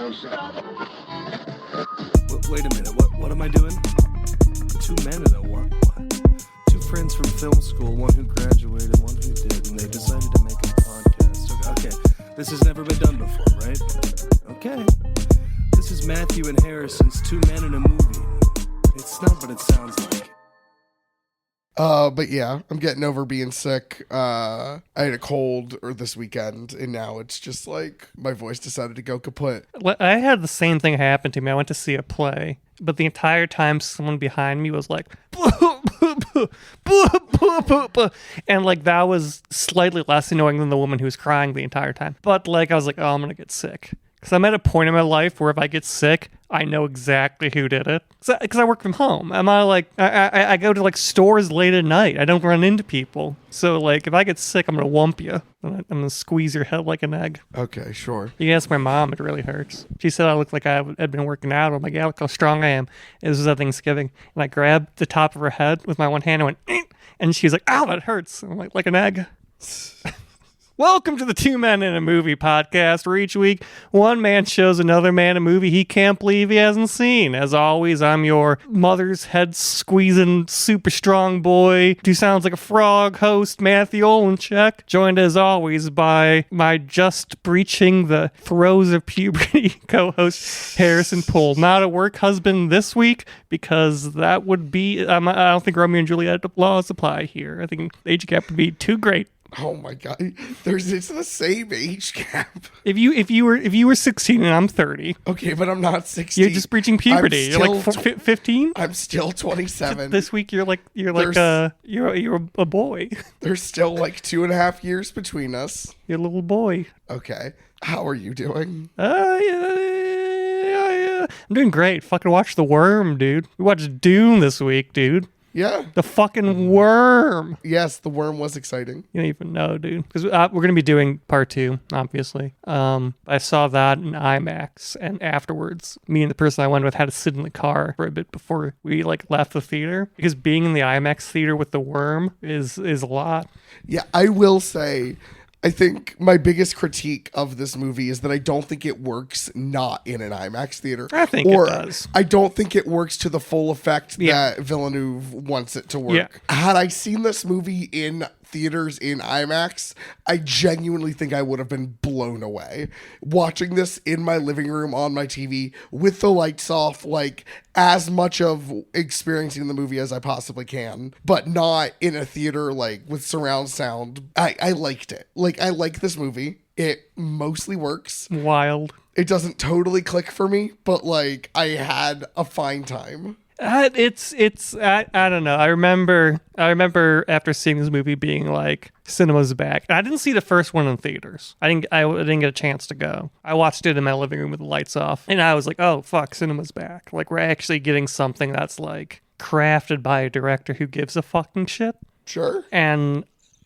Wait a minute, what am I doing? Two men and a what? Two friends from film school, one who graduated, one who did, and they decided to make a podcast. Okay, this has never been done before, right? Okay. This is Matthew and Harrison's Two Men in a Movie. It's not what it sounds like. But yeah, I'm getting over being sick. I had a cold this weekend, and now it's just like my voice decided to go kaput. I had the same thing happen to me. I went to see a play, but the entire time someone behind me was like, and like that was slightly less annoying than the woman who was crying the entire time. But like I was like, oh, I'm gonna get sick. Because I'm at a point in my life where if I get sick, I know exactly who did it. Because I work from home. I go to like stores late at night. I don't run into people. So like if I get sick, I'm going to whump you. I'm going to squeeze your head like an egg. Okay, sure. You can ask my mom. It really hurts. She said I looked like I had been working out. I'm like, yeah, look how strong I am. This was at Thanksgiving. And I grabbed the top of her head with my one hand and went, "Eek," and she's like, ow, that hurts. I'm like an egg. Welcome to the Two Men in a Movie podcast, where each week one man shows another man a movie he can't believe he hasn't seen. As always, I'm your mother's head-squeezing, super strong boy who sounds like a frog host, Matthew Olenchek, joined as always by my just breaching the throes of puberty co-host, Harrison Poole. Not a work husband this week, because that would be, I don't think Romeo and Juliet laws apply here. I think the age gap would be too great. Oh my god, it's the same age gap. If you were 16 and I'm 30, okay, but I'm not 16. You're just breaching puberty. You're like 15. I'm still 27. This week you're a boy. There's still like 2.5 years between us. You're a little boy. Okay, how are you doing? Yeah. I'm doing great. Fucking watch The Worm, dude. We watched DUNE this week, dude. Yeah. The fucking Worm. Yes, The Worm was exciting. You don't even know, dude. Because we're going to be doing part 2, obviously. I saw that in IMAX, and afterwards, me and the person I went with had to sit in the car for a bit before we left the theater. Because being in the IMAX theater with The Worm is a lot. Yeah, I will say, I think my biggest critique of this movie is that I don't think it works not in an IMAX theater. I think it does. I don't think it works to the full effect that Villeneuve wants it to work. Yeah. Had I seen this movie in theaters in IMAX, I genuinely think I would have been blown away. Watching this in my living room on my TV with the lights off, like as much of experiencing the movie as I possibly can, but not in a theater like with surround sound. I liked it. Like, I like this movie. It mostly works. Wild. It doesn't totally click for me, but like I had a fine time. I don't know. I remember after seeing this movie being like, cinema's back. And I didn't see the first one in theaters. I didn't get a chance to go. I watched it in my living room with the lights off, and I was like, oh fuck, cinema's back. Like, we're actually getting something that's like crafted by a director who gives a fucking shit. Sure. And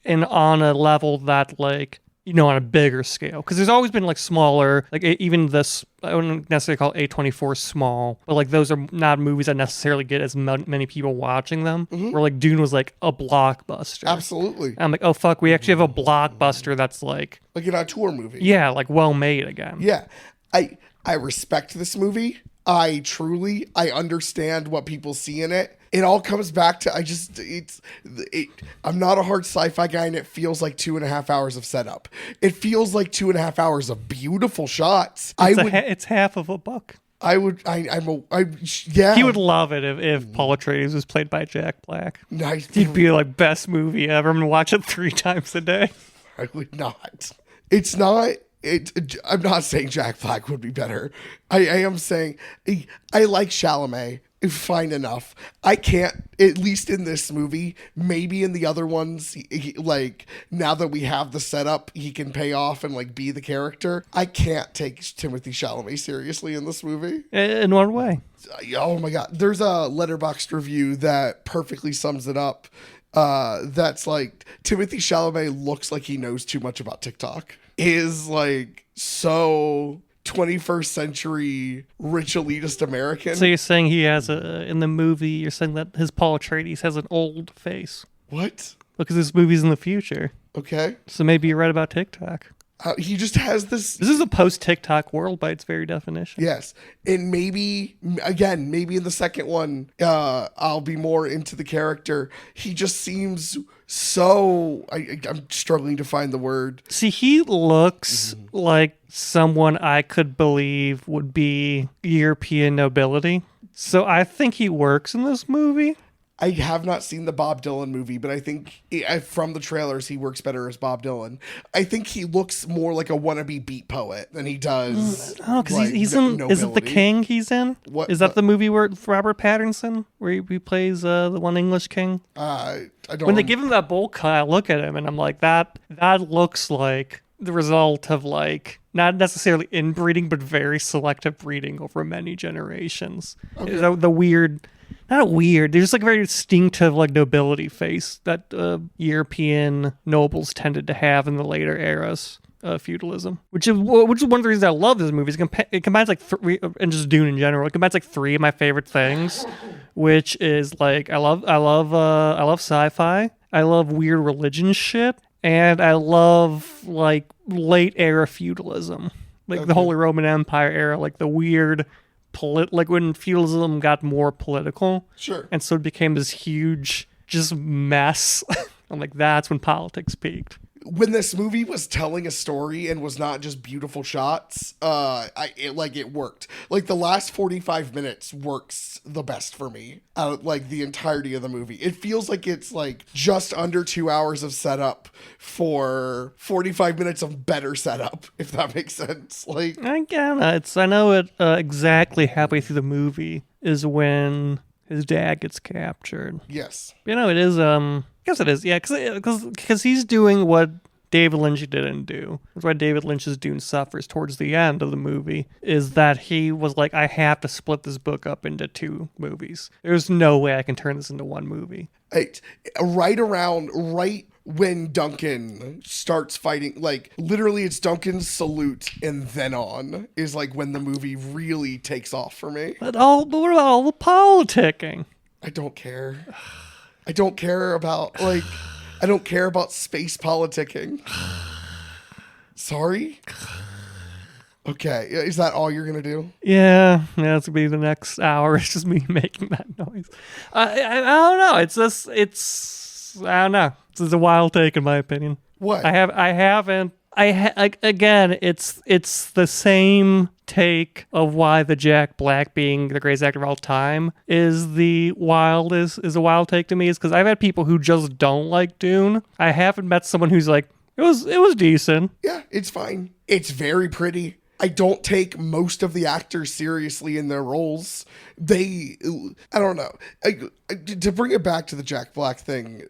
on a level that like, you know, on a bigger scale. Because there's always been like smaller, like even this, I wouldn't necessarily call A24 small, but like those are not movies that necessarily get as many people watching them. Mm-hmm. Where like Dune was like a blockbuster. Absolutely. And I'm like, oh fuck, we actually have a blockbuster that's like an auteur movie. Yeah, like well made again. Yeah. I respect this movie. I understand what people see in it. It all comes back to, I'm not a hard sci-fi guy, and it feels like 2.5 hours of setup. It feels like 2.5 hours of beautiful shots. It's half of a book. Yeah. He would love it if Paul Atreides was played by Jack Black. Nice. He'd be like, best movie ever. I'm going to watch it 3 times a day. I would not. It's not. I'm not saying Jack Black would be better. I am saying I like Chalamet. Fine enough. I can't, at least in this movie, maybe in the other ones, like now that we have the setup, he can pay off and like be the character. I can't take Timothée Chalamet seriously in this movie. In what way? Oh my God. There's a Letterboxd review that perfectly sums it up. That's like, Timothée Chalamet looks like he knows too much about TikTok. Is like so 21st century rich elitist American. So you're saying he has in the movie, you're saying that his Paul Atreides has an old face. What? Because this movie's in the future. Okay. So maybe you're right about TikTok. He just has this. This is a post-TikTok world by its very definition. Yes. And maybe, again, maybe in the second one, I'll be more into the character. He just seems so. I'm struggling to find the word. See, he looks like someone I could believe would be European nobility. So I think he works in this movie. I have not seen the Bob Dylan movie, but I think from the trailers, he works better as Bob Dylan. I think he looks more like a wannabe beat poet than he does. Oh, because he's in. nobility. Is it The King he's in? What- Is that the movie where Robert Pattinson, where he plays the one English king? I don't. When they give him that bowl cut, I look at him and I'm like, that looks like the result of like not necessarily inbreeding, but very selective breeding over many generations. Okay. The weird. Not weird. There's like a very distinctive like nobility face that European nobles tended to have in the later eras of feudalism, which is one of the reasons I love this movie. It combines like three, and just Dune in general. It combines like three of my favorite things, which is like I love sci-fi. I love weird religion shit, and I love like late era feudalism, like the Holy Roman Empire era, like the weird. Like when feudalism got more political, Sure. and so it became this huge just mess. I'm like, that's when politics peaked. When this movie was telling a story and was not just beautiful shots, it worked. Like the last 45 minutes works the best for me out of like the entirety of the movie. It feels like it's like just under 2 hours of setup for 45 minutes of better setup, if that makes sense. Like I know it exactly halfway through the movie is when his dad gets captured. yes. You know, it is I guess it is, yeah, because he's doing what David Lynch didn't do. That's why David Lynch's Dune suffers towards the end of the movie, is that he was like, I have to split this book up into two movies. There's no way I can turn this into one movie. Right when Duncan starts fighting, like literally it's Duncan's salute and then on is like when the movie really takes off for me. But what about all the politicking? I don't care. I don't care about space politicking. Sorry? Okay. Is that all you're going to do? Yeah, that's gonna be the next hour. It's just me making that noise. I don't know. I don't know. This is a wild take in my opinion. What? Again, it's the same take of why the Jack Black being the greatest actor of all time is a wild take to me, is because I've had people who just don't like Dune. I haven't met someone who's like, it was decent. Yeah, it's fine. It's very pretty. I don't take most of the actors seriously in their roles. I don't know. To bring it back to the Jack Black thing,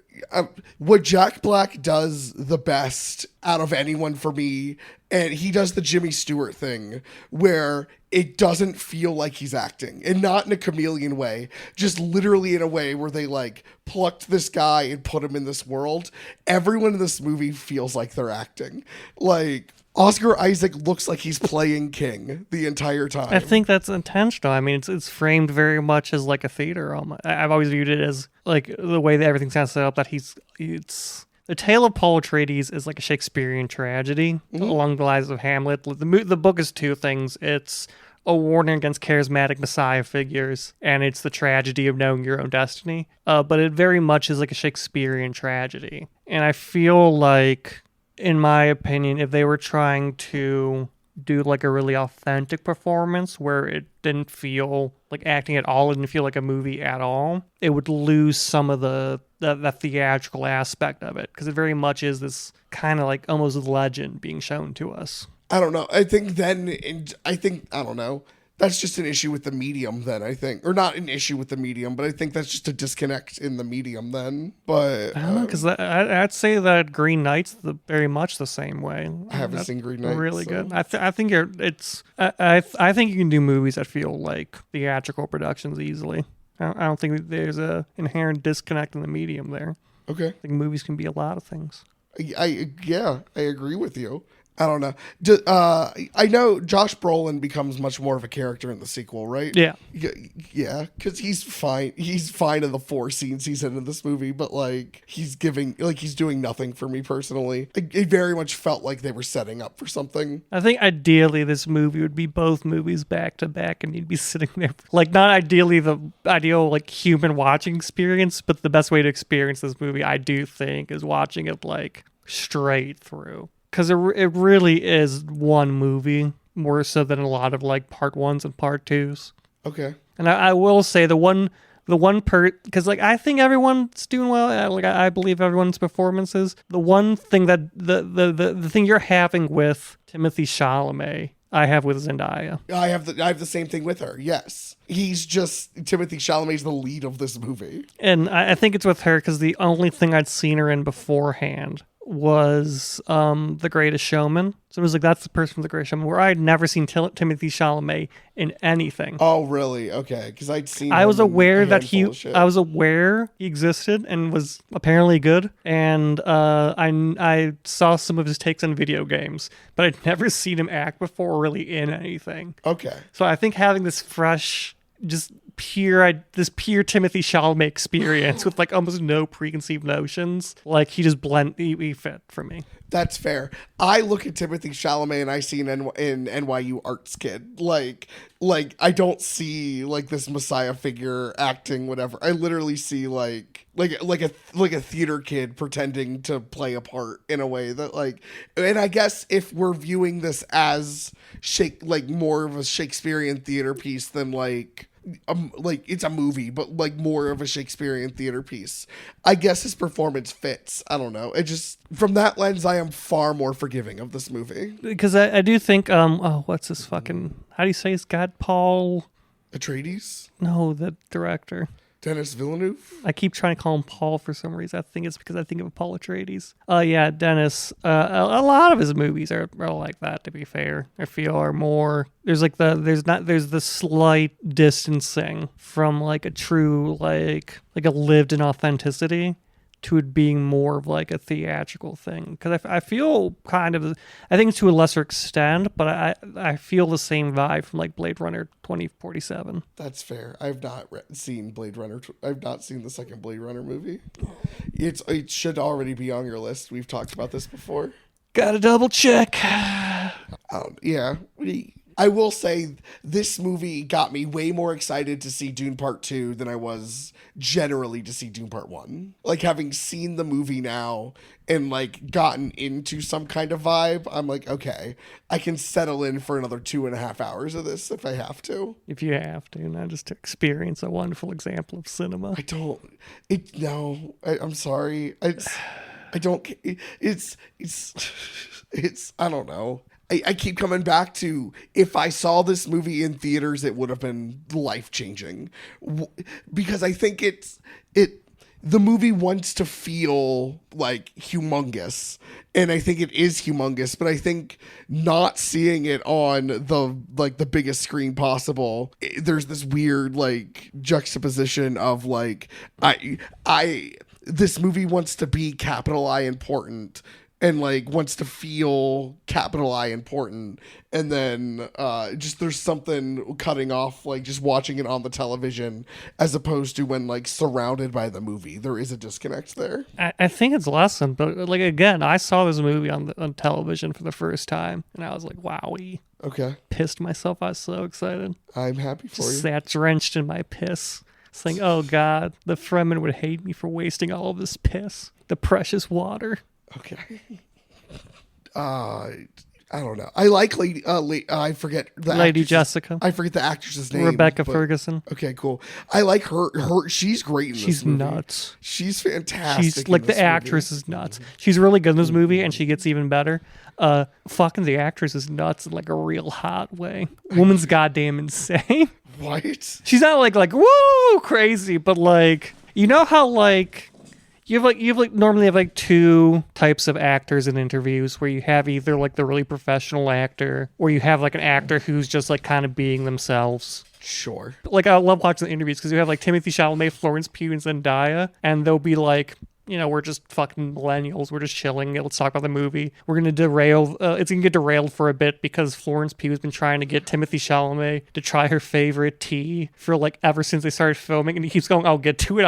what Jack Black does the best out of anyone for me, and he does the Jimmy Stewart thing, where it doesn't feel like he's acting, and not in a chameleon way, just literally in a way where they like plucked this guy and put him in this world. Everyone in this movie feels like they're acting. Like, Oscar Isaac looks like he's playing King the entire time. I think that's intentional. I mean, it's framed very much as like a theater. I've always viewed it as like the way that everything's kind of set up, that it's The Tale of Paul Atreides is like a Shakespearean tragedy along the lines of Hamlet. The book is two things. It's a warning against charismatic messiah figures, and it's the tragedy of knowing your own destiny. But it very much is like a Shakespearean tragedy. And I feel like, in my opinion, if they were trying to do like a really authentic performance where it didn't feel like acting at all, it didn't feel like a movie at all, it would lose some of the theatrical aspect of it, because it very much is this kind of like almost legend being shown to us. I don't know. I don't know. That's just an issue with the medium then, I think. Or not an issue with the medium, but I think that's just a disconnect in the medium then. But I don't know, because I'd say that Green Knight's very much the same way. I haven't seen Green Knight. Really so. good. I think I think you can do movies that feel like theatrical productions easily. I don't think there's a inherent disconnect in the medium there. Okay. I think movies can be a lot of things. I agree with you. I don't know. I know Josh Brolin becomes much more of a character in the sequel, right? Yeah. Yeah, because he's fine. He's fine in the 4 scenes he's in this movie, but like he's doing nothing for me personally. It very much felt like they were setting up for something. I think ideally this movie would be both movies back to back, and you'd be sitting there like not ideally the ideal like human watching experience, but the best way to experience this movie, I do think, is watching it like straight through. Because it really is one movie, more so than a lot of like part 1s and part 2s. Okay. And I will say the one part, because like I think everyone's doing well. I believe everyone's performances. The one thing that the thing you're having with Timothée Chalamet, I have with Zendaya. I have the same thing with her. Yes. He's just Timothée Chalamet's the lead of this movie. And I think it's with her because the only thing I'd seen her in beforehand was The Greatest Showman. So it was like, that's the person from The Greatest Showman, where I had never seen Timothée Chalamet in anything. Oh, really? Okay, because I'd seen. I was aware that I was aware he existed and was apparently good, and I saw some of his takes on video games, but I'd never seen him act before, really in anything. Okay. So I think having this fresh, just pure Timothée Chalamet experience with like almost no preconceived notions, like he fit for me. That's fair. I look at Timothée Chalamet and I see an NYU arts kid. Like I don't see like this messiah figure acting whatever. I literally see like a theater kid pretending to play a part in a way that like, and I guess if we're viewing this as more of a Shakespearean theater piece than like it's a movie, but like more of a Shakespearean theater piece, I guess his performance fits. I don't know. It just, from that lens, I am far more forgiving of this movie. Because I do think, what's his fucking, how do you say his God? Paul Atreides? No, the director. Denis Villeneuve? I keep trying to call him Paul for some reason. I think it's because I think of Paul Atreides. Yeah, Dennis. A lot of his movies are like that, to be fair. I feel are more, there's the slight distancing from like a true, like a lived in authenticity to it being more of like a theatrical thing. Because I feel kind of, I think to a lesser extent, but I feel the same vibe from like Blade Runner 2047. That's fair. I've not seen Blade Runner. I've not seen the second Blade Runner movie. It should already be on your list. We've talked about this before. Gotta double check. Yeah. I will say this movie got me way more excited to see Dune Part 2 than I was generally to see Dune Part 1. Like, having seen the movie now and like gotten into some kind of vibe, I'm like, okay, I can settle in for another 2.5 hours of this if I have to. If you have to, not just to experience a wonderful example of cinema. I'm sorry. I don't know. I keep coming back to, if I saw this movie in theaters, it would have been life-changing. Because I think the movie wants to feel like humongous. And I think it is humongous, but I think not seeing it on the biggest screen possible, there's this weird like juxtaposition of like, this movie wants to be capital I important, and like wants to feel capital I important, and then just there's something cutting off like just watching it on the television as opposed to when like surrounded by the movie. There is a disconnect there. I think it's lessened, but like again, I saw this movie on television for the first time, and I was like, wowie. Okay. Pissed myself. I was so excited. I'm happy for you. Sat drenched in my piss, saying, "Oh God, the Fremen would hate me for wasting all of this piss, the precious water." Okay. I don't know. I like I forget the Lady Jessica. I forget the actress's name. Rebecca Ferguson. Okay, cool. I like her. She's great in this movie. She's nuts. She's fantastic. She's like, the actress is nuts. She's really good in this movie, and she gets even better. Fucking the actress is nuts in like a real hot way. Woman's goddamn insane. What? She's not like woo crazy, but like, you know how like you normally have like two types of actors in interviews, where you have either like the really professional actor, or you have like an actor who's just like kind of being themselves. Sure. Like, I love watching the interviews because you have like Timothée Chalamet, Florence Pugh, and Zendaya, and they'll be like we're just fucking millennials. We're just chilling. Let's talk about the movie. We're going to derail. It's going to get derailed for a bit because Florence Pugh has been trying to get Timothée Chalamet to try her favorite tea for like ever since they started filming. And he keeps going, I'll get to it.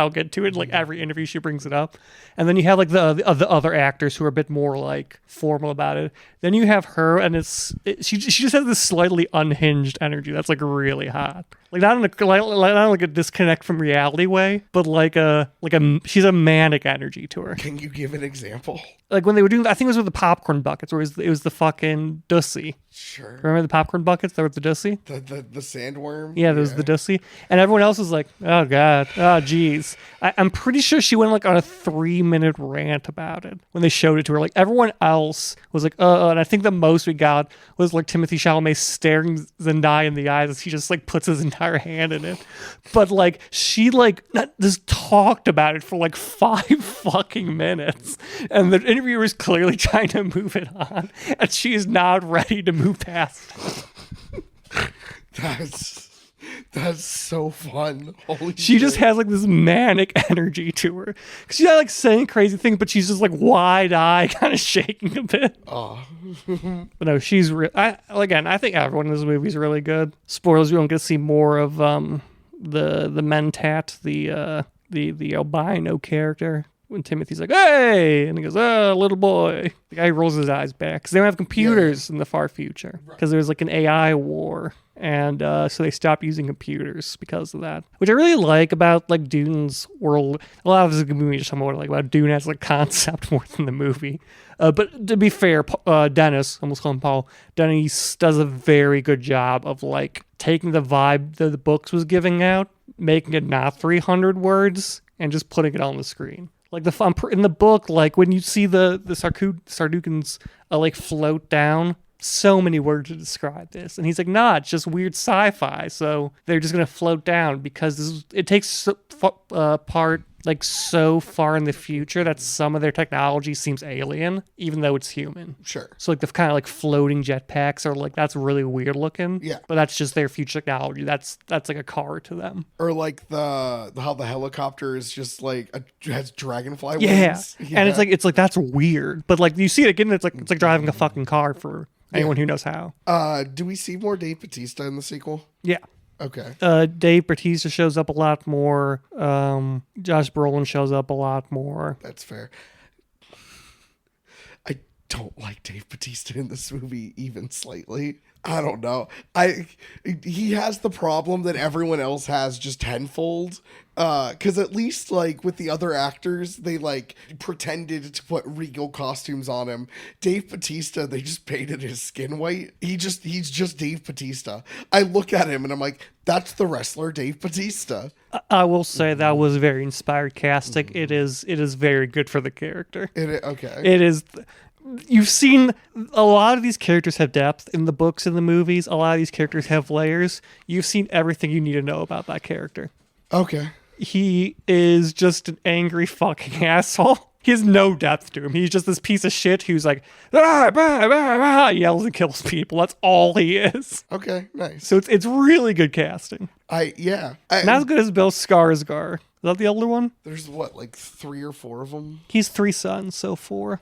Like every interview she brings it up. And then you have like the other actors who are a bit more like formal about it. Then you have her, and she just has this slightly unhinged energy that's like really hot. Like not like a disconnect from reality way, but she's a manic energy to her. Can you give an example? Like when they were doing, I think it was with the popcorn buckets, or it was the fucking Dussy. Sure. Remember the popcorn buckets? There was the Dussy. The sandworm. Yeah, there was the Dussy, and everyone else was like, "Oh God, oh geez." I'm pretty sure she went like on a 3-minute rant about it when they showed it to her. Like everyone else was like, and I think the most we got was like Timothée Chalamet staring Zendaya in the eyes as he just like puts his entire hand in it. But like she like just talked about it for like 5 fucking minutes, and the interviewer is clearly trying to move it on, and she is not ready to move past it. That's so fun. Holy she shit. just has like this manic energy to her. She's not like saying crazy things, but she's just like wide-eyed, kind of shaking a bit. Oh. But no, she's I think everyone in this movie is really good. Spoilers, we don't get to see more of the Mentat, the albino character. When Timothy's like, "Hey," and he goes, "Oh, little boy." The guy rolls his eyes back because they don't have computers in the far future because there's like an AI war, and so they stopped using computers because of that. Which I really like about like Dune's world. A lot of this movie is somewhat like about Dune as a concept more than the movie. But to be fair, Dennis, almost call him Paul, Dennis does a very good job of like taking the vibe that the books was giving out, making it not 300 words, and just putting it on the screen. Like in the book, like when you see the Sardukans like float down, so many words to describe this, and he's like, "Nah, it's just weird sci-fi." So they're just gonna float down because it takes part like so far in the future that some of their technology seems alien, even though it's human. Sure. So like the kind of like floating jetpacks are like that's really weird looking. Yeah. But that's just their future technology. That's like a car to them. Or like how the helicopter is just like has dragonfly Yeah. wings. Yeah. And it's like that's weird. But like you see it again, it's like driving a fucking car for anyone who knows how. Do we see more Dave Bautista in the sequel? Yeah. Okay. Dave Bautista shows up a lot more. Josh Brolin shows up a lot more. That's fair. I don't like Dave Bautista in this movie even slightly. I don't know. He has the problem that everyone else has just tenfold. Because at least like with the other actors, they like pretended to put regal costumes on him. Dave Bautista, they just painted his skin white. He's just Dave Bautista. I look at him and I'm like, that's the wrestler Dave Bautista. I will say that was very inspired casting. It is very good for the character. Okay. It is. You've seen a lot of these characters have depth in the books and the movies. A lot of these characters have layers. You've seen everything you need to know about that character. Okay. He is just an angry fucking asshole. He has no depth to him. He's just this piece of shit who's like, yells and kills people. That's all he is. Okay, nice. So it's really good casting. Not as good as Bill Skarsgård. Is that the older one? There's what, like 3 or 4 of them? He's 3 sons, so 4.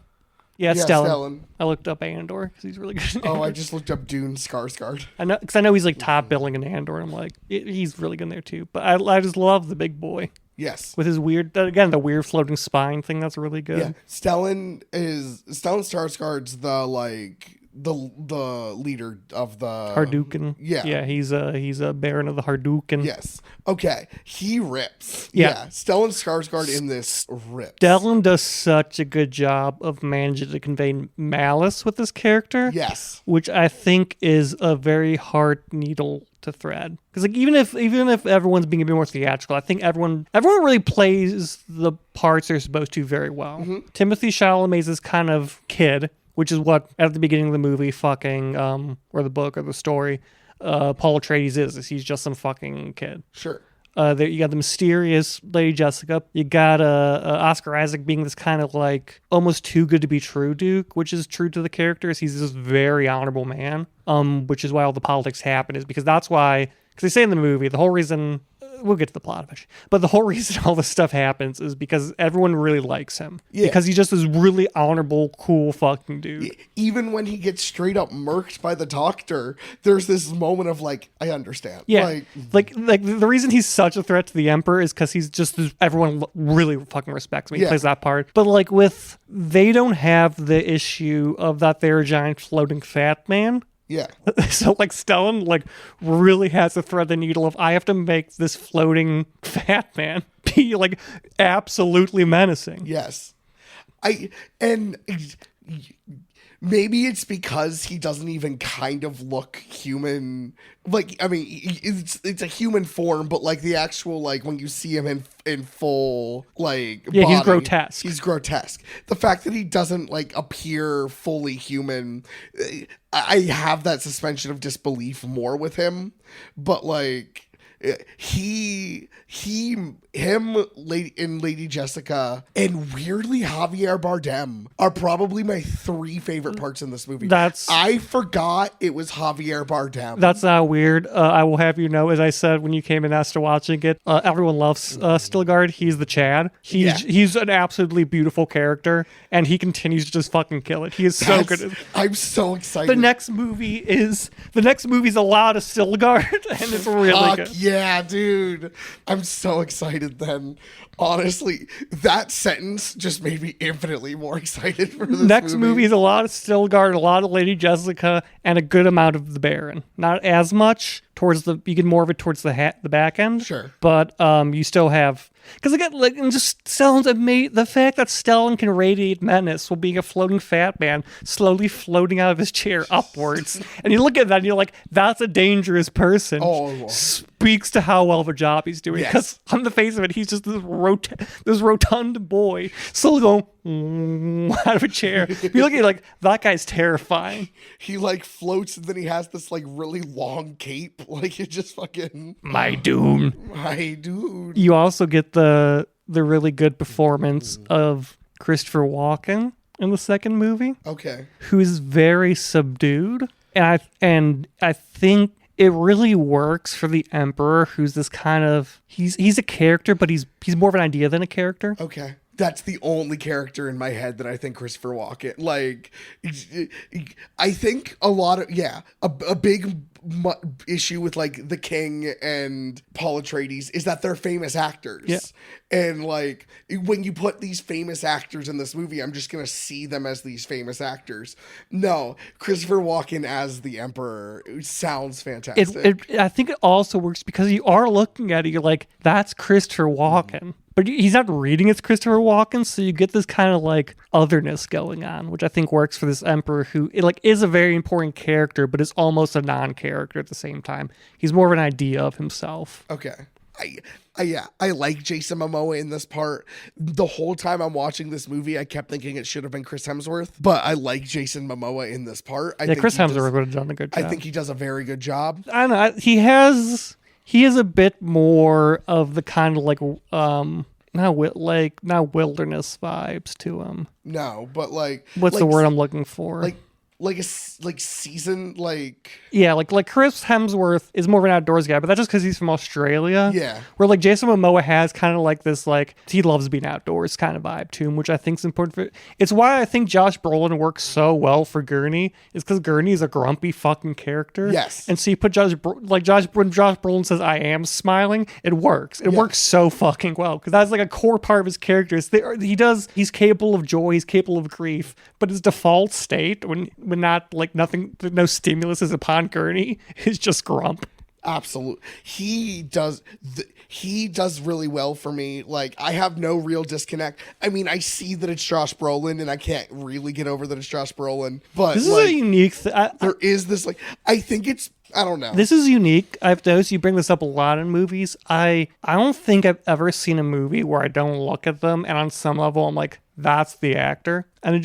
Yeah, Stellan. I looked up Andor because he's really good. Oh, I just looked up Dune Skarsgård. I know he's like top billing in Andor. And I'm like, he's really good there too. But I just love the big boy. Yes. With his the weird floating spine thing. That's really good. Yeah. Stellan Skarsgård's the leader of the Hardukin. Yeah, he's a baron of the Hardukin. Yes. Okay. He rips. Yeah. Stellan Skarsgård in this rips. Stellan does such a good job of managing to convey malice with this character. Yes. Which I think is a very hard needle to thread. Because like even if everyone's being a bit more theatrical, I think everyone really plays the parts they're supposed to very well. Mm-hmm. Timothée Chalamet's this kind of kid, which is what at the beginning of the movie fucking or the book or the story Paul Atreides is. He's just some fucking kid. Sure. There you got the mysterious Lady Jessica. You got Oscar Isaac being this kind of like almost too good to be true Duke, which is true to the characters. He's this very honorable man, which is why all the politics happen is because that's why, because they say in the movie, the whole reason we'll get to the plot of it. But the whole reason all this stuff happens is because everyone really likes him. Yeah. Because he's just this really honorable, cool fucking dude. Even when he gets straight up murked by the doctor, there's this moment of like, I understand. Yeah. Like the reason he's such a threat to the Emperor is because he's just, everyone really fucking respects him. He plays that part. But like they don't have the issue of that they're a giant floating fat man. Yeah. So like Stellan like really has to thread the needle of I have to make this floating fat man be like absolutely menacing. Yes. And maybe it's because he doesn't even kind of look human. Like, I mean, it's a human form, but like the actual, like when you see him in full, like, yeah, body, he's grotesque. He's grotesque. The fact that he doesn't like appear fully human, I have that suspension of disbelief more with him. But like, Lady Jessica, and weirdly Javier Bardem are probably my 3 favorite parts in this movie. I forgot it was Javier Bardem. That's not weird. I will have you know, as I said when you came in after watching it, everyone loves Stilgard. He's the Chad. He's an absolutely beautiful character, and he continues to just fucking kill it. He is so good. I'm so excited. The next movie is a lot of Stilgard, and it's really good. Yeah, dude. I'm so excited then. Honestly, that sentence just made me infinitely more excited for this next movie is a lot of Stilgard, a lot of Lady Jessica, and a good amount of the Baron. Not as much you get more of it towards the back end. Sure. But you still have, because again, like, and just Stellan's the fact that Stellan can radiate menace while being a floating fat man, slowly floating out of his chair upwards. And you look at that and you're like, that's a dangerous person. Oh. Speaks to how well of a job he's doing. Because on the face of it, he's just this rotund boy, slowly going out of a chair. You look at it like, that guy's terrifying. He like floats and then he has this like really long cape. Like, it just fucking... My dude. You also get the really good performance of Christopher Walken in the second movie. Okay. Who is very subdued. And I think it really works for the Emperor, who's this kind of... He's a character, but he's more of an idea than a character. Okay. That's the only character in my head that I think Christopher Walken... Like, I think a big issue with like the King and Paul Atreides is that they're famous actors. Yeah. And like when you put these famous actors in this movie, I'm just gonna see them as these famous actors. No, Christopher Walken as the Emperor sounds fantastic. I think it also works because you are looking at it, you're like, that's Christopher Walken. But he's not reading it's Christopher Walken, so you get this kind of like otherness going on, which I think works for this Emperor who is a very important character, but is almost a non-character at the same time. He's more of an idea of himself. Okay. I like Jason Momoa in this part. The whole time I'm watching this movie, I kept thinking it should have been Chris Hemsworth, but I like Jason Momoa in this part. I think Chris Hemsworth would have done a good job. I think he does a very good job. I don't know. He has a bit more of the kind of like not wilderness vibes to him. No, but like what's the word I'm looking for? Like seasoned, like... Yeah, like Chris Hemsworth is more of an outdoors guy, but that's just because he's from Australia. Yeah. Where like Jason Momoa has kind of like this, like, he loves being outdoors kind of vibe to him, which I think is important for... It's why I think Josh Brolin works so well for Gurney, is because Gurney is a grumpy fucking character. Yes. And so you put when Josh Brolin says, I am smiling, it works. It works so fucking well, because that's like a core part of his character. He's capable of joy, he's capable of grief, but his default state, when not like nothing, no stimulus is upon Gurney, is just grump. Absolutely. He does really well for me. Like, I have no real disconnect. I mean, I see that it's Josh Brolin and I can't really get over that it's Josh Brolin, but this is a unique there is this, like, I think it's, I don't know. This is unique. I've noticed you bring this up a lot in movies. I don't think I've ever seen a movie where I don't look at them and on some level I'm like, that's the actor. And I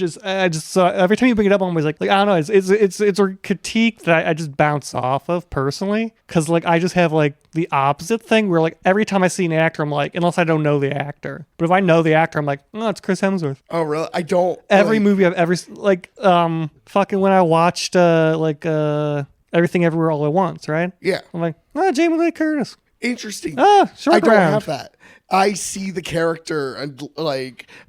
just so every time you bring it up, I'm always like I don't know. It's a critique that I just bounce off of personally, because like I just have like the opposite thing where like every time I see an actor, I'm like, unless I don't know the actor, but if I know the actor, I'm like, oh, it's Chris Hemsworth. Oh really? I don't. Every movie I've ever like fucking when I watched Everything Everywhere All at Once, right? Yeah. I'm like, oh, Jamie Lee Curtis. Interesting. Short I don't round. have that. I see the character and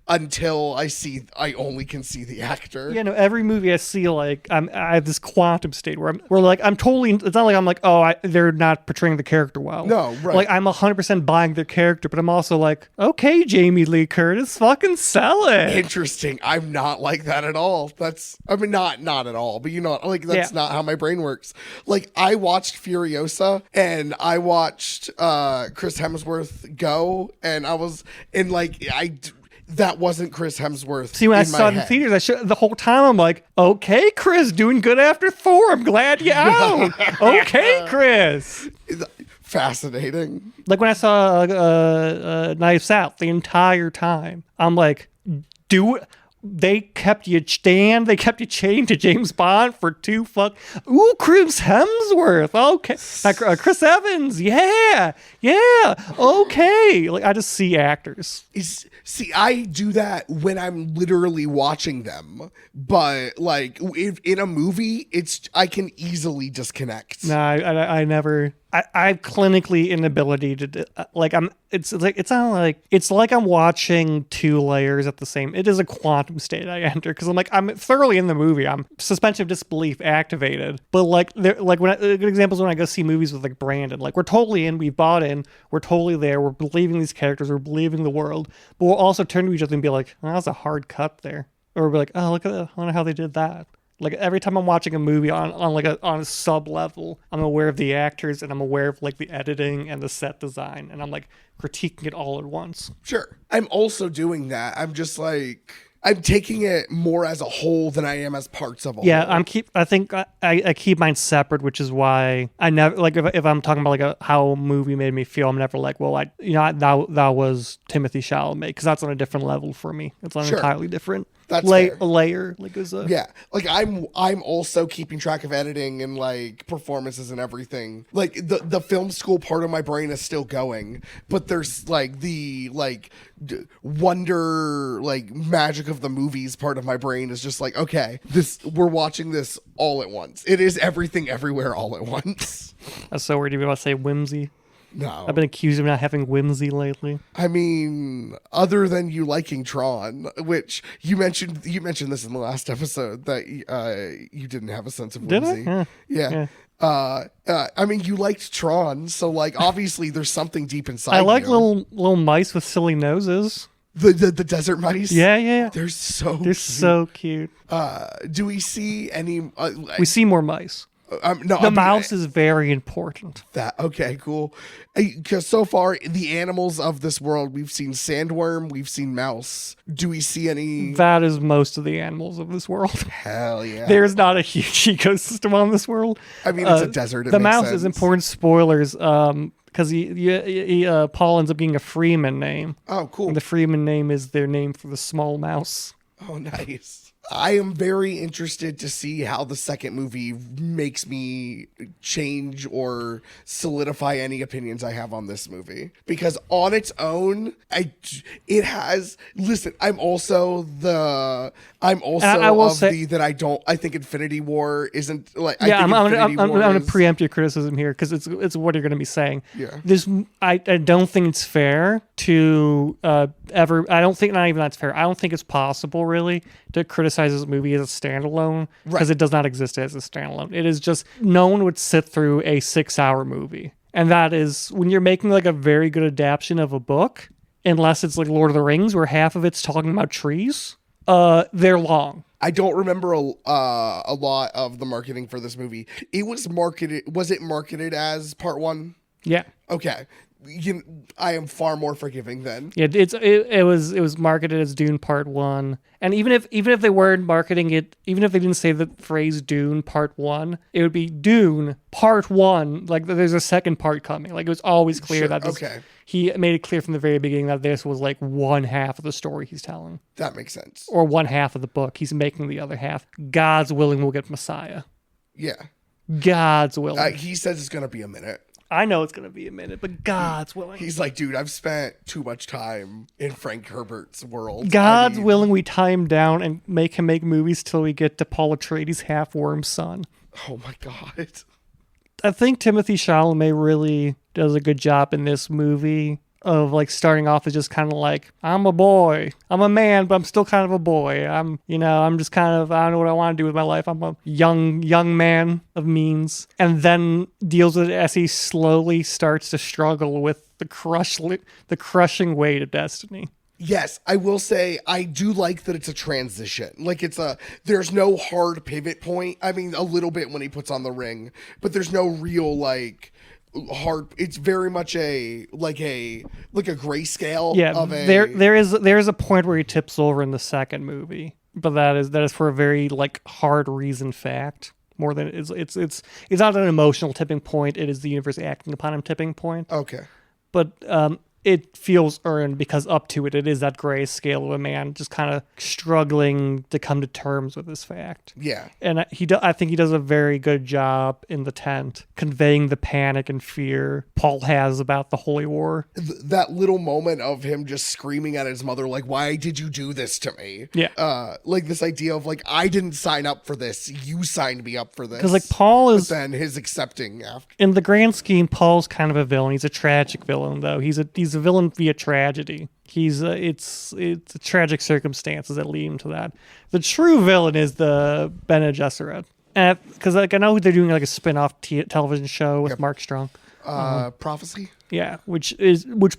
until I only can see the actor. Yeah, no. Every movie I see, like I have this quantum state where I'm totally. It's not like I'm like, oh, they're not portraying the character well. No, right. Like I'm 100% buying their character, but I'm also like, okay, Jamie Lee Curtis, fucking sell it. Interesting. I'm not like that at all. Not at all, but that's not how my brain works. Like I watched Furiosa and I watched Chris Hemsworth go, and that wasn't Chris Hemsworth. See, when I saw it in theaters, the whole time I'm like, okay, Chris, doing good after Thor. I'm glad you're out. Okay, Chris. Fascinating. Like when I saw Knives Out the entire time, I'm like, they kept you chained to James Bond for Chris Hemsworth. Okay. Chris Evans. Yeah. Okay. Like I just see actors. See, I do that when I'm literally watching them, but like if in a movie, I can easily disconnect. No, I never. I have clinically inability to it's like I'm watching two layers at the same. It is a quantum state I enter because I'm thoroughly in the movie. I'm suspension of disbelief activated. But good examples when I go see movies with like Brandon, like we're totally in, we bought in, we're totally there, we're believing these characters, we're believing the world, but we'll also turn to each other and be like, oh, that was a hard cut there, or we'll be like, oh, look at that, I wonder how they did that. Like every time I'm watching a movie on a sub level, I'm aware of the actors and I'm aware of like the editing and the set design, and I'm like critiquing it all at once. Sure. I'm also doing that. I'm just like, I'm taking it more as a whole than I am as parts of a whole. Yeah, I think I keep mine separate, which is why I never like if I'm talking about like how a movie made me feel, I'm never like, well, that was Timothy Chalamet, because that's on a different level for me. It's on an entirely different layer. Like like I'm also keeping track of editing and like performances and everything. Like the film school part of my brain is still going, but there's like the wonder, like magic of the movies part of my brain is just like, okay, we're watching this all at once. It is everything everywhere all at once. I was so worried you were about to say whimsy. No. I've been accused of not having whimsy lately. I mean, other than you liking Tron, which you mentioned this in the last episode that you didn't have a sense of whimsy. Did I? Yeah. I mean, you liked Tron, so like obviously there's something deep inside. I like little mice with silly noses. The desert mice. Yeah. They're so cute. Do we see any? We see more mice. No, the mouse is very important. Okay, cool. Because so far, the animals of this world, we've seen sandworm, we've seen mouse. Do we see any? That is most of the animals of this world. Hell yeah. There's not a huge ecosystem on this world. I mean, it's a desert. The mouse is important. Spoilers. Because Paul ends up getting a Freeman name. Oh, cool. And the Freeman name is their name for the small mouse. Oh, nice. I am very interested to see how the second movie makes me change or solidify any opinions I have on this movie. Because on its own, it has. Listen, I think Infinity War isn't like. Yeah, I'm gonna preempt your criticism here because it's what you're gonna be saying. Yeah. I don't think it's fair to ever. I don't think not even that's fair. I don't think it's possible really to criticize this movie as a standalone because it does not exist as a standalone. It is just no one would sit through a 6-hour movie, and that is when you're making like a very good adaptation of a book, unless it's like Lord of the Rings where half of it's talking about trees. They're long. I don't remember a lot of the marketing for this movie. Was it marketed as part 1? Yeah. Okay. I am far more forgiving then. Yeah, it was marketed as Dune Part 1, and even if they weren't marketing it, even if they didn't say the phrase Dune Part 1, it would be Dune Part 1. Like there's a second part coming. Like it was always clear that he made it clear from the very beginning that this was like one half of the story he's telling. That makes sense. Or one half of the book. He's making the other half. God's willing, we'll get Messiah. Yeah. God's willing. He says it's gonna be a minute. I know it's going to be a minute, but God's willing. He's like, dude, I've spent too much time in Frank Herbert's world. God's willing we tie him down and make him make movies till we get to Paul Atreides' half-worm son. Oh my God. I think Timothy Chalamet really does a good job in this movie of like starting off as just kind of like, I'm a boy, I'm a man, but I'm still kind of a boy. I'm just kind of, I don't know what I want to do with my life. I'm a young man of means, and then deals with it as he slowly starts to struggle with the crushing weight of destiny. Yes, I will say I do like that it's a transition. Like there's no hard pivot point. I mean, a little bit when he puts on the ring, but there's no real like hard. It's very much a grayscale. Yeah, of a there is a point where he tips over in the second movie, but that is for a very like hard reason fact. More than it's not an emotional tipping point. It is the universe acting upon him tipping point. Okay, but it feels earned because up to it is that gray scale of a man just kind of struggling to come to terms with this fact. Yeah. And I think he does a very good job in the tent conveying the panic and fear Paul has about the Holy War. That little moment of him just screaming at his mother, like, why did you do this to me? Yeah. Like this idea of like, I didn't sign up for this. You signed me up for this. Because like Paul is... But then his accepting after. In the grand scheme, Paul's kind of a villain. He's a tragic villain, though. He's a villain via tragedy. It's tragic circumstances that lead him to that. The true villain is the Bene Gesserit. Because like I know they're doing like a spin-off television show with Mark Strong. Prophecy? Yeah, which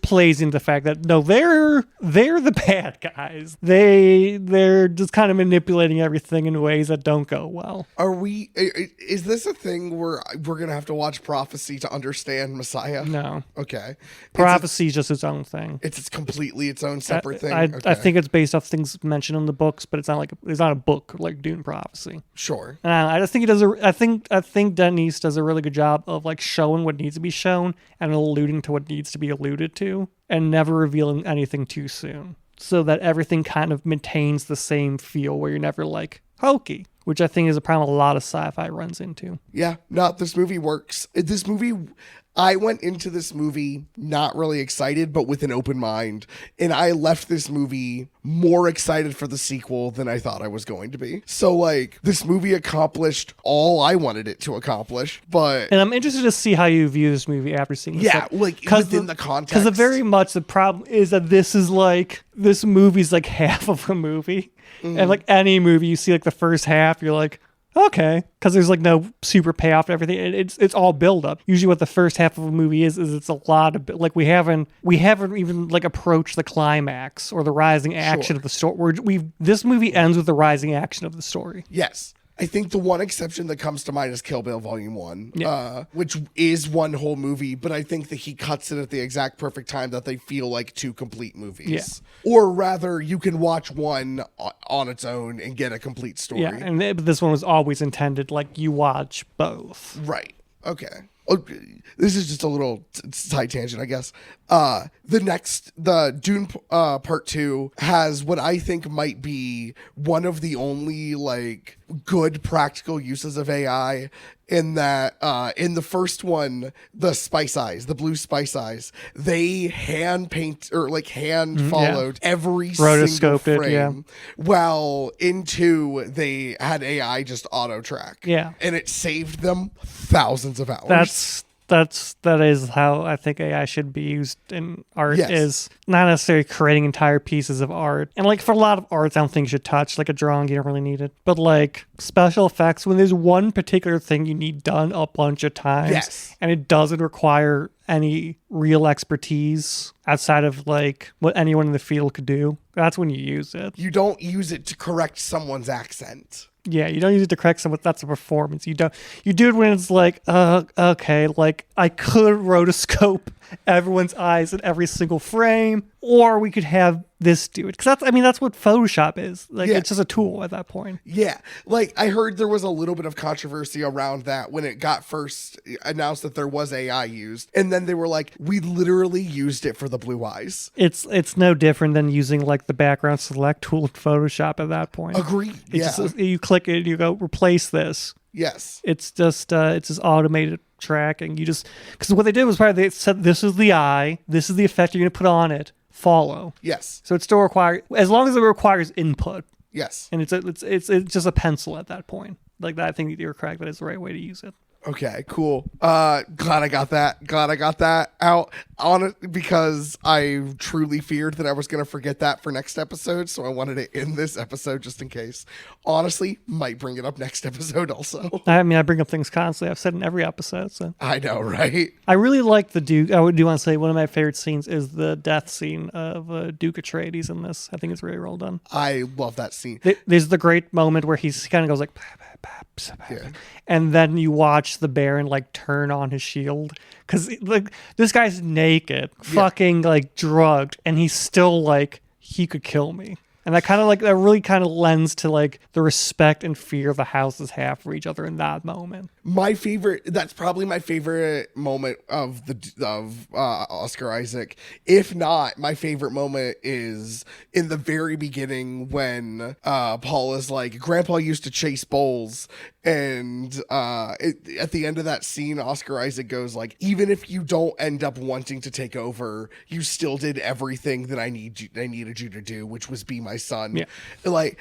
plays into the fact that no, they're the bad guys. They're just kind of manipulating everything in ways that don't go well. Is this a thing where we're gonna have to watch Prophecy to understand Messiah? No. Okay. Prophecy is just its own thing. It's completely its own separate thing. I think it's based off things mentioned in the books, but it's not a book like Dune Prophecy. Sure. I just think he does. I think Denise does a really good job of like showing what needs to be shown and alluding to what needs to be alluded to, and never revealing anything too soon, so that everything kind of maintains the same feel where you're never like hokey, which I think is a problem a lot of sci-fi runs into. Yeah, this movie works. I went into this movie not really excited, but with an open mind. And I left this movie more excited for the sequel than I thought I was going to be. So, like, this movie accomplished all I wanted it to accomplish, but... And I'm interested to see how you view this movie after seeing this. Yeah, like, within the context. Because very much the problem is that this movie's like half of a movie. Mm-hmm. And, like, any movie, you see, like, the first half, you're like... Okay, because there's like no super payoff to everything. It's all build up. Usually, what the first half of a movie is it's a lot of like we haven't even like approached the climax or the rising action of the story. This movie ends with the rising action of the story. Yes. I think the one exception that comes to mind is Kill Bill Volume 1, which is one whole movie, but I think that he cuts it at the exact perfect time that they feel like two complete movies. Yeah. Or rather, you can watch one on its own and get a complete story. Yeah, and this one was always intended like you watch both. Right. Okay. Oh, this is just a little side tangent, I guess. The Dune Part 2 has what I think might be one of the only like good practical uses of AI, in that in the first one, the blue spice eyes, they hand paint or like hand followed every single frame. While in 2 they had AI just auto track. Yeah. And it saved them thousands of hours. That is how I think AI should be used in art. Yes. Is not necessarily creating entire pieces of art. And like for a lot of arts, I don't think you should touch. Like a drawing, you don't really need it. But like special effects, when there's one particular thing you need done a bunch of times, and it doesn't require any real expertise outside of like what anyone in the field could do, that's when you use it. You don't use it to correct someone's accent. Yeah, you don't use it to correct someone. That's a performance. You do it when it's like, okay, like I could rotoscope everyone's eyes in every single frame, or we could have this do it. Because that's what Photoshop is. Like it's just a tool at that point. Yeah, like I heard there was a little bit of controversy around that when it got first announced that there was AI used, and then they were like, we literally used it for the blue eyes. It's no different than using like the background select tool in Photoshop at that point. Agreed. You click it, you go replace this. Yes. It's just automated tracking. Because what they did was probably they said, this is the eye, this is the effect you're going to put on it, follow. Yes. So it still requires, as long as it requires input. Yes. And it's just a pencil at that point. Like that, I think you're correct. That is the right way to use it. Okay, cool. Glad I got that out on it because I truly feared that I was going to forget that for next episode. So I wanted it in this episode just in case. Honestly, might bring it up next episode also. I mean, I bring up things constantly. I've said in every episode. So I know, right? I really like the Duke. I do want to say one of my favorite scenes is the death scene of Duke Atreides in this. I think it's really well done. I love that scene. There's the great moment where he kind of goes like, Yeah. and then you watch the Baron like turn on his shield because like this guy's naked, fucking like drugged, and he's still like he could kill me. And that really kind of lends to like the respect and fear the houses have for each other in that moment. That's probably my favorite moment of Oscar Isaac. If not, my favorite moment is in the very beginning when Paul is like, Grandpa used to chase bulls. And at the end of that scene, Oscar Isaac goes like, even if you don't end up wanting to take over, you still did everything that I needed you to do, which was be my son. Yeah. Like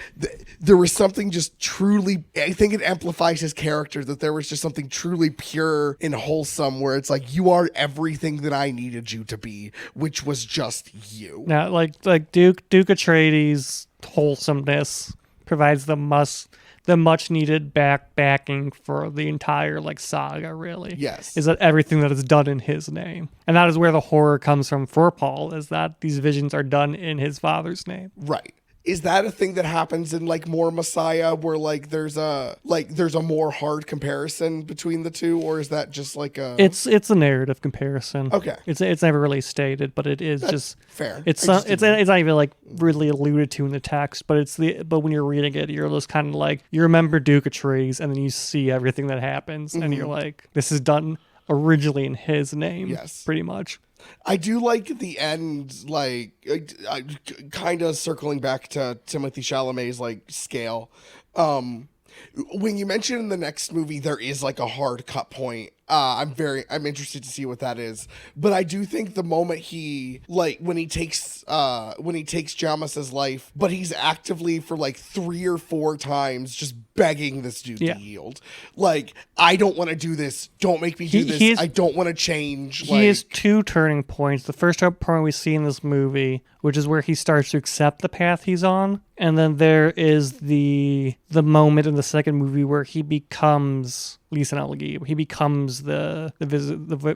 there was something just truly, I think it amplifies his character, that there was just something truly pure and wholesome where it's like, you are everything that I needed you to be, which was just you. Now, like Duke Atreides' wholesomeness provides the much needed backing for the entire like saga, really. Yes. Is that everything that is done in his name. And that is where the horror comes from for Paul, is that these visions are done in his father's name. Right. Is that a thing that happens in like more Messiah where like there's a more hard comparison between the two, or is that just like a It's a narrative comparison. Okay. It's never really stated, but it is just fair. It's not even like really alluded to in the text, but but when you're reading it, you're just kind of like, you remember Duke Atreides, and then you see everything that happens, and you're like, this is done originally in his name. Yes. Pretty much. I do like the end, like kind of circling back to Timothée Chalamet's like scale. When you mention in the next movie there is like a hard cut point, I'm interested to see what that is. But I do think the moment when he takes Jamas's life, but he's actively for like 3 or 4 times just begging this dude to yield. Like, I don't want to do this. Don't make me do this. I don't want to change. He has 2 turning points. The first point we see in this movie, which is where he starts to accept the path he's on. And then there is the moment in the second movie where he becomes Lisan al-Gaib. He becomes the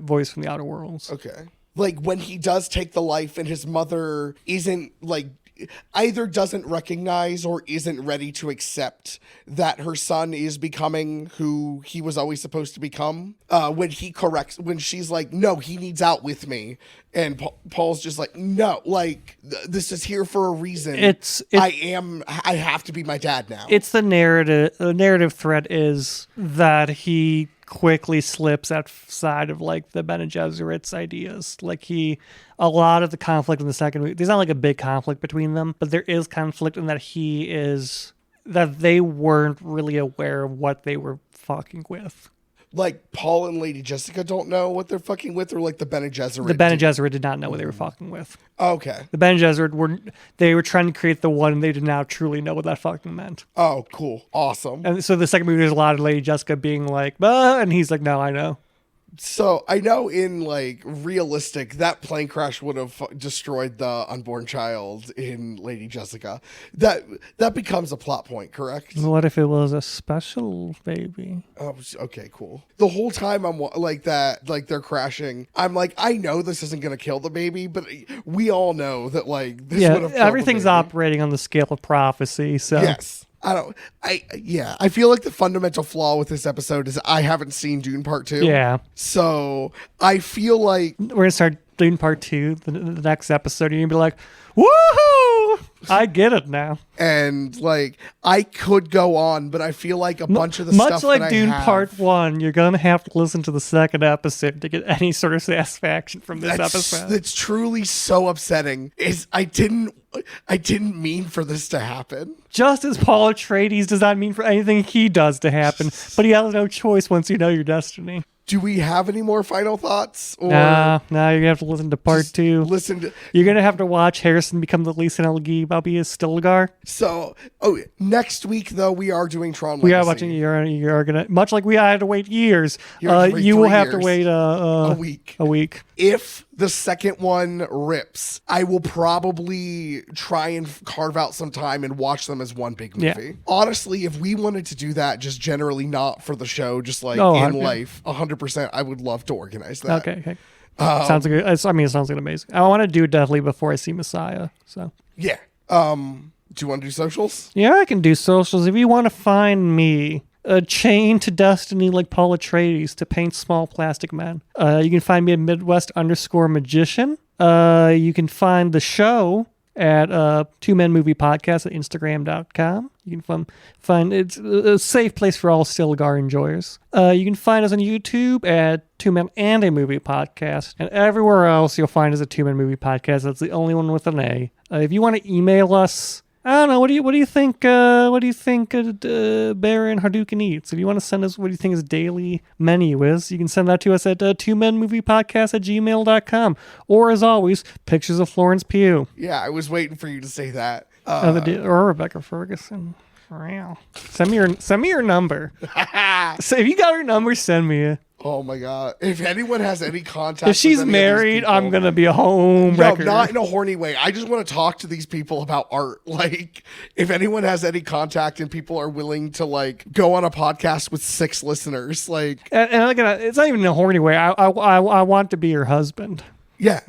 voice from the outer worlds. Okay. Like when he does take the life and his mother isn't like either doesn't recognize or isn't ready to accept that her son is becoming who he was always supposed to become. When she's like, no, he needs out with me. And Paul's just like, no, like this is here for a reason. I have to be my dad now. It's the narrative. The narrative thread is that he quickly slips outside of like the Bene Gesserit's ideas. Like a lot of the conflict in the second movie, there's not like a big conflict between them, but there is conflict in that they weren't really aware of what they were fucking with. Like Paul and Lady Jessica don't know what they're fucking with, or like the Bene Gesserit? The Bene Gesserit did not know what they were fucking with. Okay. The Bene Gesserit were trying to create the one, and they did not truly know what that fucking meant. Oh, cool. Awesome. And so the second movie, there's a lot of Lady Jessica being like, and he's like, no, I know. So I know in like realistic, that plane crash would have destroyed the unborn child in Lady Jessica. That becomes a plot point, correct? What if it was a special baby? Oh, okay, cool. The whole time I'm like that, like they're crashing. I'm like, I know this isn't going to kill the baby, but we all know that like this would have killed everything's the baby. Operating on the scale of prophecy. So yes. I feel like the fundamental flaw with this episode is I haven't seen Dune Part 2. Yeah. So I feel like we're going to start Dune Part 2, the next episode. You're going to be like, woohoo! I get it now. And like, I could go on, but I feel like a bunch of the stuff much like that Dune I have, Part 1, you're going to have to listen to the second episode to get any sort of satisfaction from this episode. That's truly so upsetting. I didn't mean for this to happen. Just as Paul Atreides does not mean for anything he does to happen, but he has no choice once you know your destiny. Do we have any more final thoughts? Or Nah, you're gonna have to listen to part just 2. Listen to. You're gonna have to watch Harrison become the Lisa Elgi Bobby is Stilgar. So, next week though we are doing Tron Legacy. We are watching. You're gonna much like we had to wait years. You have to wait You will 3 have to years. wait A week. A week. If the second one rips, I will probably try and carve out some time and watch them as one big movie. Yeah. Honestly, if we wanted to do that, just generally not for the show, just like Oh, in yeah. liff, 100%, I would love to organize that. Okay. Sounds good. It sounds like amazing. I want to do it definitely before I see Messiah. So Yeah. Do you want to do socials? yeah, I can do socials. If you want to find me, chained to destiny like Paul Atreides to paint small plastic men, you can find me at Midwest_magician. You can find the show at Two Men Movie Podcast at Instagram.com. You can find it's a safe place for all Stilgar enjoyers. You can find us on YouTube at Two Men and a Movie Podcast, and everywhere else you'll find us at Two Men Movie Podcast. That's the only one with an A. If you want to email us, I don't know. What do you think? What do you think Baron Hadouken eats? If you want to send us what do you think his daily menu is, you can send that to us at twomenmoviepodcast@gmail.com. Or as always, pictures of Florence Pugh. Yeah, I was waiting for you to say that. Or Rebecca Ferguson. Wow. Send me your number. So if you got her number, send me it. Oh my God. If anyone has any contact, If she's with any of these married, people- I'm gonna be a home No, wrecker. not in a horny way. I just want to talk to these people about art. Like, if anyone has any contact and people are willing to like go on a podcast with 6 listeners, like, And again, it's not even in a horny way. I want to be your husband. yeah,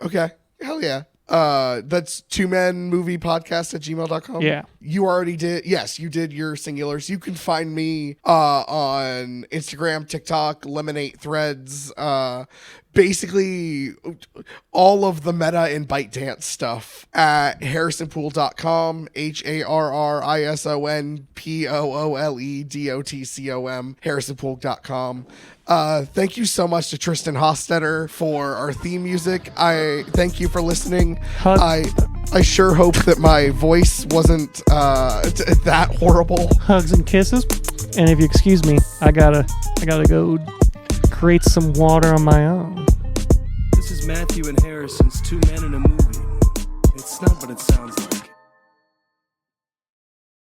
okay, hell yeah. That's twomenmoviepodcast@gmail.com. Yeah. You already did. Yes, you did your singulars. You can find me on Instagram, TikTok, Lemonade Threads, basically all of the meta and ByteDance stuff at harrisonpoole.com, HARRISONPOOLEDOTCOM, harrisonpoole.com. Thank you so much to Tristan Hostetter for our theme music. I thank you for listening. I sure hope that my voice wasn't that horrible. Hugs and kisses. And if you excuse me, I gotta go create some water on my own. This is Matthew and Harrison's Two Men in a Movie. It's not what it sounds like.